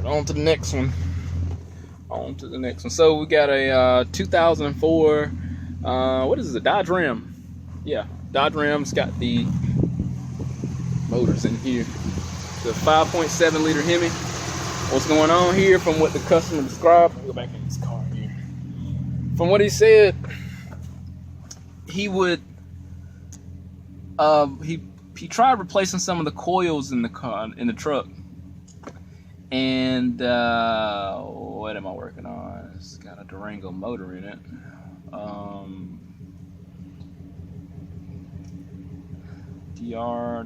on to the next one. So we got a 2004, what is it, Dodge Ram. Yeah, Dodge Ram's got the motors in here. The 5.7 liter Hemi. What's going on here from what the customer described? Let me go back in this car here. From what he said, he would, he tried replacing some of the coils in the car, in the truck. And what am I working on? It's got a Durango motor in it.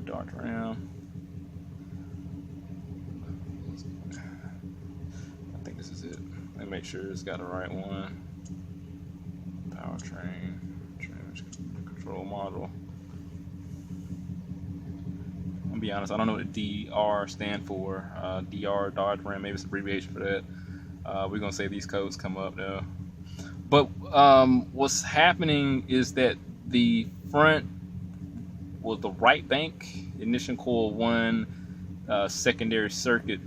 Dodge Ram. I think this is it. Let me make sure it's got the right one. Powertrain, control model. I'm gonna be honest, I don't know what the DR stand for. DR, Dodge Ram, maybe it's an abbreviation for that. We're gonna say these codes come up though. But what's happening is that the front was the right bank, ignition coil 1, secondary circuit,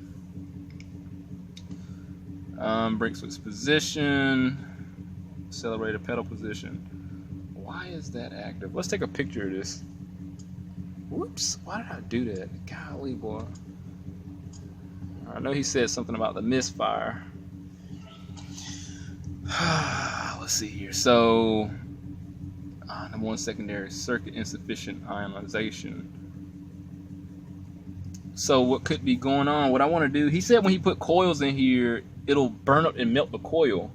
brake switch position, accelerator pedal position. Why is that active? Let's take a picture of this. Whoops, why did I do that? Golly, boy. I know he said something about the misfire. Let's see here. So, number 1, secondary circuit, insufficient ionization. So what could be going on? What I want to do, he said when he put coils in here, it'll burn up and melt the coil.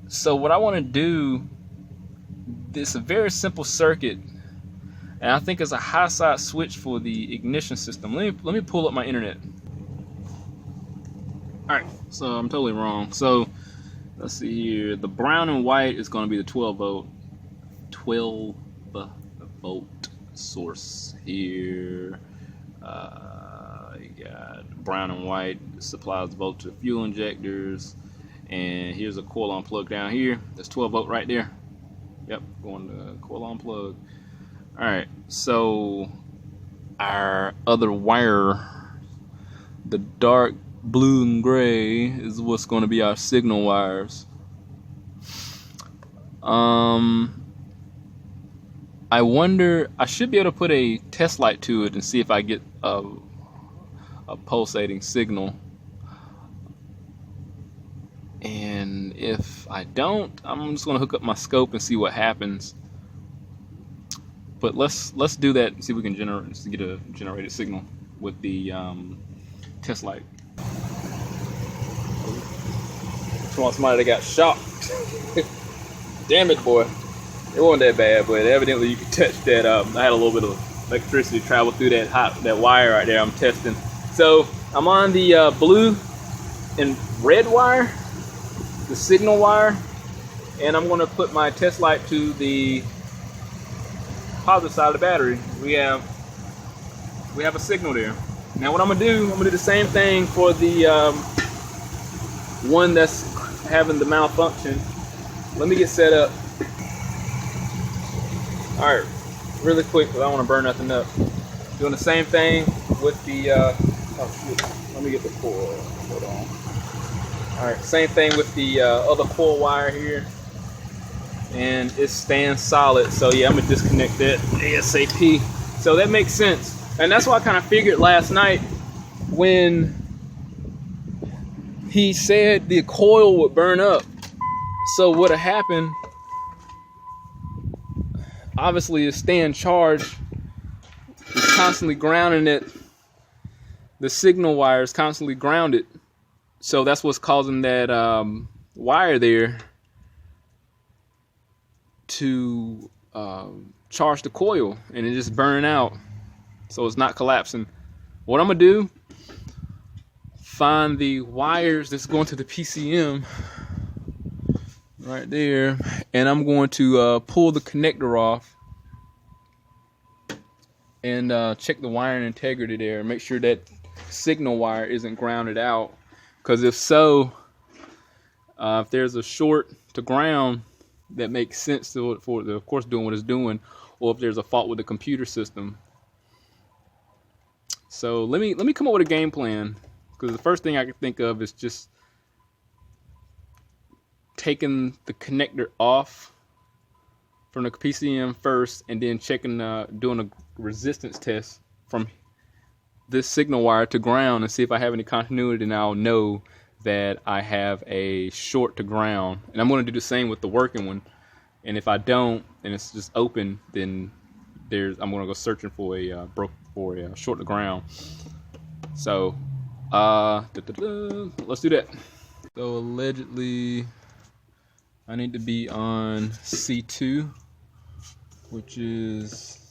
So what I want to do, this is a very simple circuit. And I think it's a high side switch for the ignition system. Let me pull up my internet. Alright, so I'm totally wrong. So let's see here. The brown and white is going to be the 12 volt source here. You got brown and white, supplies volt to fuel injectors. And here's a coil on plug down here. That's 12 volt right there. Yep, going to coil on plug. Alright, so our other wire, the dark blue and gray, is what's going to be our signal wires. I wonder, I should be able to put a test light to it and see if I get a pulsating signal. And if I don't, I'm just going to hook up my scope and see what happens. But let's do that and see if we can get a generated signal with the test light. Somebody that got shocked. Damn it, boy! It wasn't that bad, but evidently you could touch that. I had a little bit of electricity travel through that wire right there. I'm testing. So I'm on the blue and red wire, the signal wire, and I'm going to put my test light to the positive side of the battery. We have a signal there. Now what I'm gonna do the same thing for the one that's having the malfunction. Let me get set up. All right, really quick, because I don't want to burn nothing up. Doing the same thing with the oh shoot, let me get the coil. Hold on. All right, same thing with the other coil wire here. And it stands solid, so yeah, I'm gonna disconnect that ASAP. So that makes sense, and that's what I kind of figured last night when he said the coil would burn up. So what had happened, obviously, is staying charged. It's constantly grounding it. The signal wire is constantly grounded, so that's what's causing that wire there to charge the coil, and it just burning out, so it's not collapsing. What I'm gonna do, find the wires that's going to the PCM right there, and I'm going to pull the connector off and check the wiring integrity there and make sure that signal wire isn't grounded out, because if so, if there's a short to ground, that makes sense for the, of course, doing what it's doing, or if there's a fault with the computer system. So let me come up with a game plan Because the first thing I can think of is just taking the connector off from the PCM first, and then checking, doing a resistance test from this signal wire to ground and see if I have any continuity, and I'll know that I have a short to ground. And I'm going to do the same with the working one. And if I don't, and it's just open, then I'm going to go searching for a short to ground. So let's do that. So allegedly I need to be on C2, which is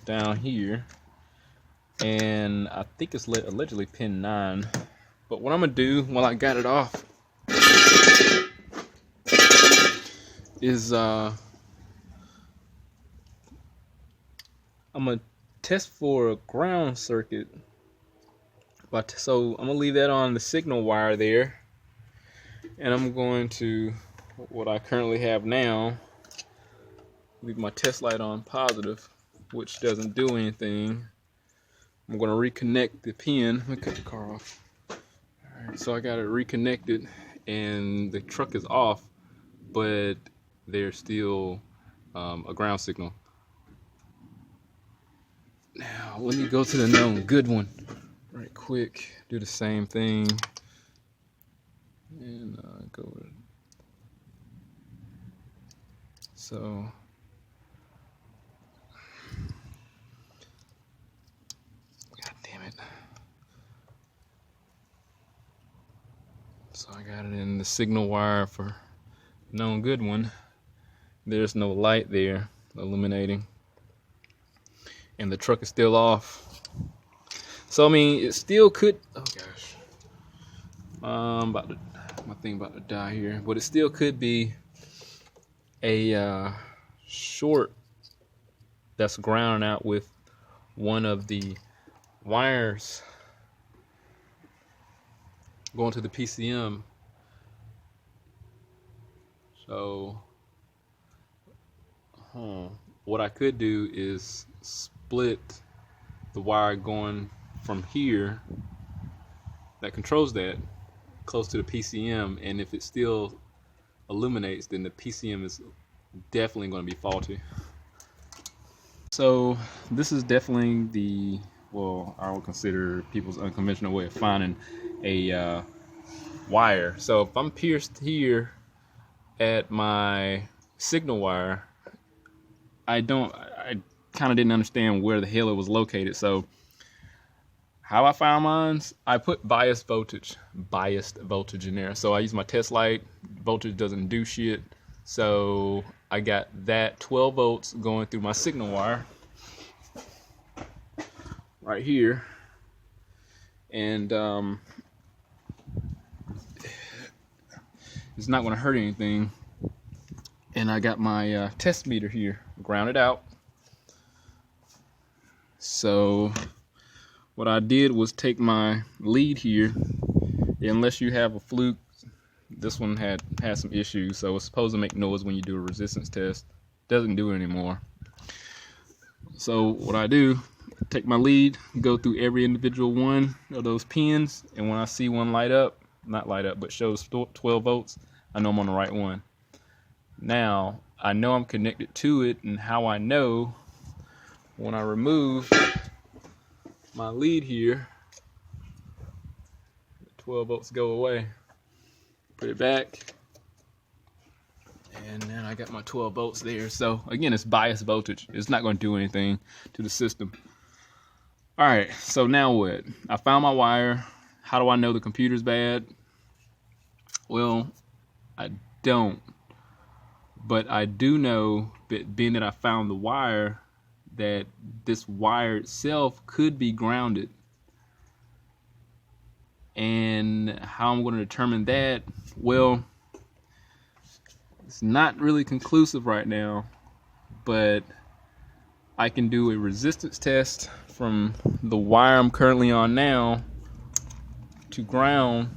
down here, and I think it's allegedly pin 9. But what I'm gonna do while I got it off is I'm gonna test for a ground circuit. So I'm gonna leave that on the signal wire there, and I'm going to, what I currently have now, leave my test light on positive, which doesn't do anything. I'm going to reconnect the pin. Let me cut the car off. Alright, so I got it reconnected, and the truck is off, but there's still a ground signal. Now let me go to the known good one right quick, do the same thing, and go with it. So so I got it in the signal wire for known good one. There's no light there illuminating, and the truck is still off. So I mean, it still could, oh gosh, my thing about to die here, but it still could be a short that's grounding out with one of the wires going to the PCM. So what I could do is split the wire going from here that controls that close to the PCM, and if it still illuminates, then the PCM is definitely going to be faulty. So this is definitely the, well, I would consider people's unconventional way of finding a wire. So if I'm pierced here at my signal wire, I kind of didn't understand where the hell it was located. So how I found mine, I put biased voltage in there. So I use my test light, voltage doesn't do shit. So I got that 12 volts going through my signal wire right here, and it's not going to hurt anything. And I got my test meter here grounded out. So what I did was take my lead here, unless you have a fluke. This one had some issues, so it's supposed to make noise when you do a resistance test. Doesn't do it anymore. So what I do, take my lead, go through every individual one of those pins, and when I see one light up, not light up, but shows 12 volts, I know I'm on the right one. Now, I know I'm connected to it, and how I know, when I remove my lead here, the 12 volts go away. Put it back, and then I got my 12 volts there. So again, it's biased voltage. It's not going to do anything to the system. All right, so now what? I found my wire. How do I know the computer's bad? Well, I don't, but I do know that being that I found the wire, that this wire itself could be grounded. And how I'm going to determine that, well, it's not really conclusive right now, but I can do a resistance test from the wire I'm currently on now to ground,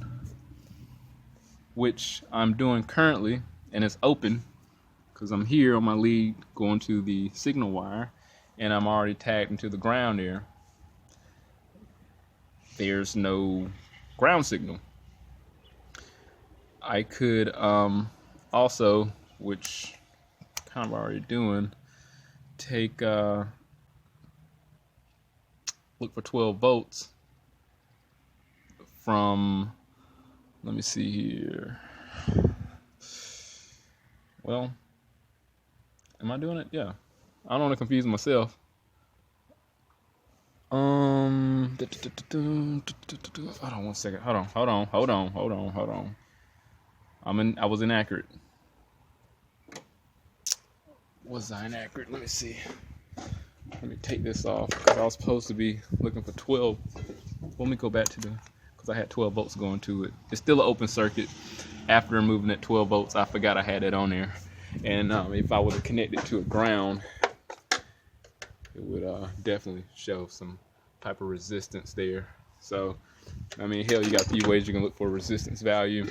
which I'm doing currently, and it's open because I'm here on my lead going to the signal wire, and I'm already tagged into the ground there. there's no ground signal. I could also, which kind of already doing, take look for 12 volts from, let me see here. Well, am I doing it? Yeah. I don't want to confuse myself. Hold on 1 second. Hold on. I was inaccurate. Was I inaccurate? Let me see. Let me take this off because I was supposed to be looking for 12. Let me go back to because I had 12 volts going to it. It's still an open circuit. After removing that 12 volts, I forgot I had it on there. And if I would have connected to a ground, it would definitely show some type of resistance there. So, I mean, hell, you got a few ways you can look for resistance value.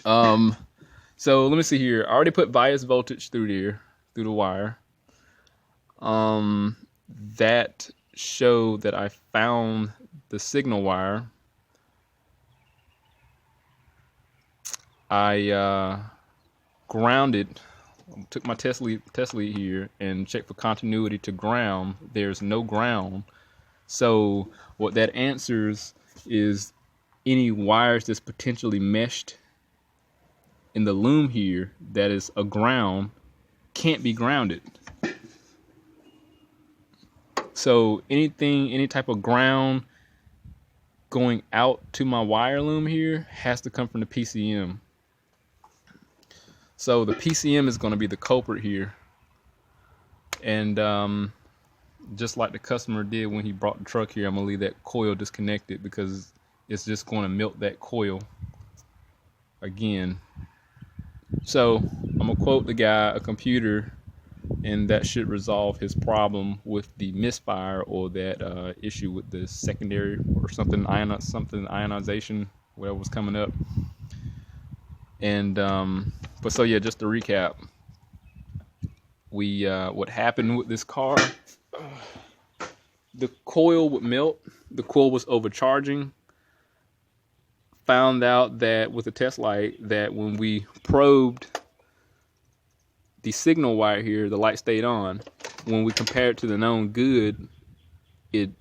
So let me see here. I already put bias voltage through there, through the wire. That showed that I found the signal wire. I grounded, took my test lead here and checked for continuity to ground. There's no ground. So what that answers is any wires that's potentially meshed in the loom here that is a ground can't be grounded. So any type of ground going out to my wire loom here has to come from the PCM. So the PCM is going to be the culprit here. And just like the customer did when he brought the truck here, I'm going to leave that coil disconnected because it's just going to melt that coil again. So I'm going to quote the guy a computer, and that should resolve his problem with the misfire or that issue with the secondary or something ionization, whatever was coming up. And but so yeah, just to recap, we what happened with this car, the coil would melt, the coil was overcharging. Found out that with a test light that when we probed the signal wire here, the light stayed on. When we compared it to the known good, it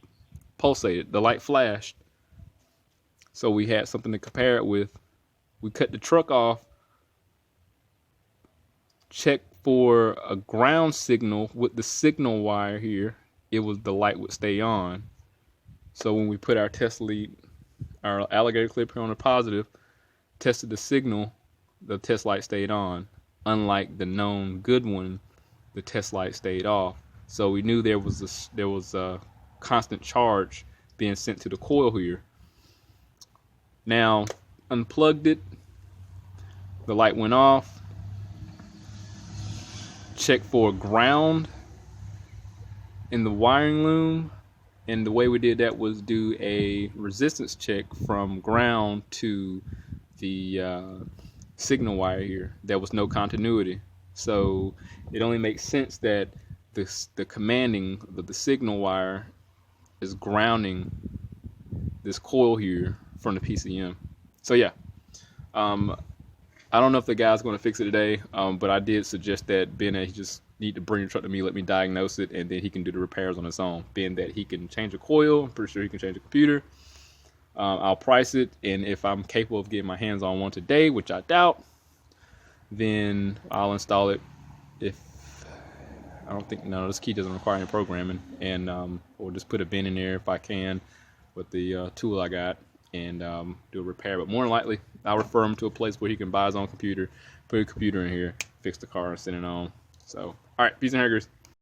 pulsated, the light flashed. So we had something to compare it with. We cut the truck off, checked for a ground signal with the signal wire here. It was the light would stay on. So when we put our test lead, our alligator clip here on the positive, tested the signal, the test light stayed on. Unlike the known good one, the test light stayed off. So we knew there was a constant charge being sent to the coil here. Now, unplugged it, the light went off, checked for ground in the wiring loom, and the way we did that was do a resistance check from ground to the signal wire here. There was no continuity. So it only makes sense that the commanding of the signal wire is grounding this coil here from the PCM. So yeah, I don't know if the guy's going to fix it today, but I did suggest that being that he just need to bring the truck to me, let me diagnose it, and then he can do the repairs on his own. Being that he can change a coil, I'm pretty sure he can change a computer. I'll price it, and if I'm capable of getting my hands on one today, which I doubt, then I'll install it. If I don't think, no, this key doesn't require any programming, and or just put a bin in there if I can with the tool I got, and do a repair. But more than likely, I'll refer him to a place where he can buy his own computer, put a computer in here, fix the car, and send it on. So, all right, peace and haggers.